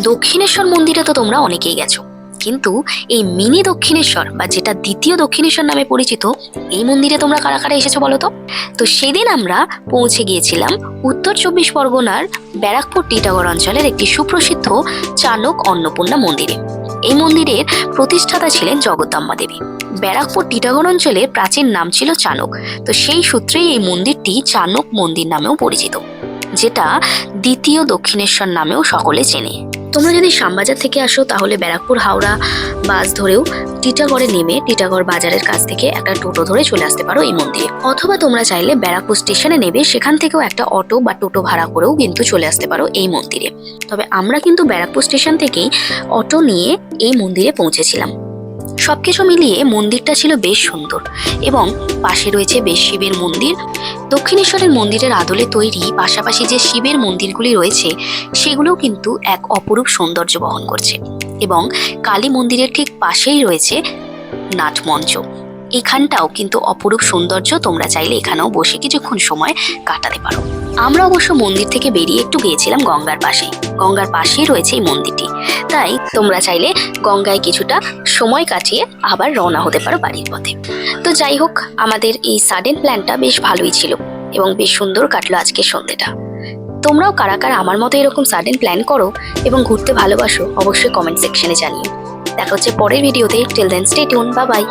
দক্ষিণেশ্বর মন্দিরে তো তোমরা অনেকেই গেছো, কিন্তু এই মিনি দক্ষিণেশ্বর বা যেটা দ্বিতীয় দক্ষিণেশ্বর নামে পরিচিত, এই মন্দিরে তোমরা কারা কারা এসেছো বলো তো? তো সেদিন আমরা পৌঁছে গিয়েছিলাম উত্তর 24 পরগনার ব্যারাকপুর টিটাগড় অঞ্চলের একটি সুপ্রসিদ্ধ চানক অন্নপূর্ণা মন্দিরে। এই মন্দিরের প্রতিষ্ঠাতা ছিলেন জগদ্দম্বা দেবী। ব্যারাকপুর টিটাগড় অঞ্চলের প্রাচীন নাম ছিল চানক। তো সেই সূত্রেই এই মন্দিরটি চানক মন্দির নামেও পরিচিত, যেটা দ্বিতীয় দক্ষিণেশ্বর নামেও সকলে চেনে। তোমরা যদি শ্যামবাজার থেকে আসো তাহলে ব্যারাকপুর হাওড়া বাস ধরেও টিটাগড়ে নেমে টিটাগড় বাজারের কাছ থেকে একটা টোটো ধরে চলে আসতে পারো এই মন্দিরে, অথবা তোমরা চাইলে ব্যারাকপুর স্টেশনে নেবে, সেখান থেকেও একটা অটো বা টোটো ভাড়া করেও কিন্তু চলে আসতে পারো এই মন্দিরে। তবে আমরা কিন্তু ব্যারাকপুর স্টেশন থেকেই অটো নিয়ে এই মন্দিরে পৌঁছেছিলাম। সবকিছু মিলিয়ে মন্দিরটা ছিল বেশ সুন্দর এবং পাশে রয়েছে বেশ শিবের মন্দির। দক্ষিণেশ্বরের মন্দিরের আদলে তৈরি পাশাপাশি যে শিবের মন্দিরগুলি রয়েছে সেগুলোও কিন্তু এক অপরূপ সৌন্দর্য বহন করছে। এবং কালী মন্দিরের ঠিক পাশেই রয়েছে নাটমঞ্চ, এখানটাও কিন্তু অপরূপ সৌন্দর্য। তোমরা চাইলে এখানেও বসে কিছুক্ষণ সময় কাটাতে পারো। আমরা অবশ্য মন্দির থেকে বেরিয়ে একটু গিয়েছিলাম গঙ্গার পাশে। গঙ্গার পাশেই রয়েছে এই মন্দিরটি, তাই তোমরা চাইলে গঙ্গায় কিছুটা সময় কাটিয়ে আবার রওনা হতে পারো বাড়ির পথে। তো যাই হোক, আমাদের এই সাডেন প্ল্যানটা বেশ ভালোই ছিল এবং বেশ সুন্দর কাটলো আজকের সন্ধ্যেটা। তোমরাও কারা কারা আমার মতো এরকম সাডেন প্ল্যান করো এবং ঘুরতে ভালোবাসো অবশ্যই কমেন্ট সেকশনে জানিও। দেখা হচ্ছে পরের ভিডিওতে। Till then stay tune, bye by.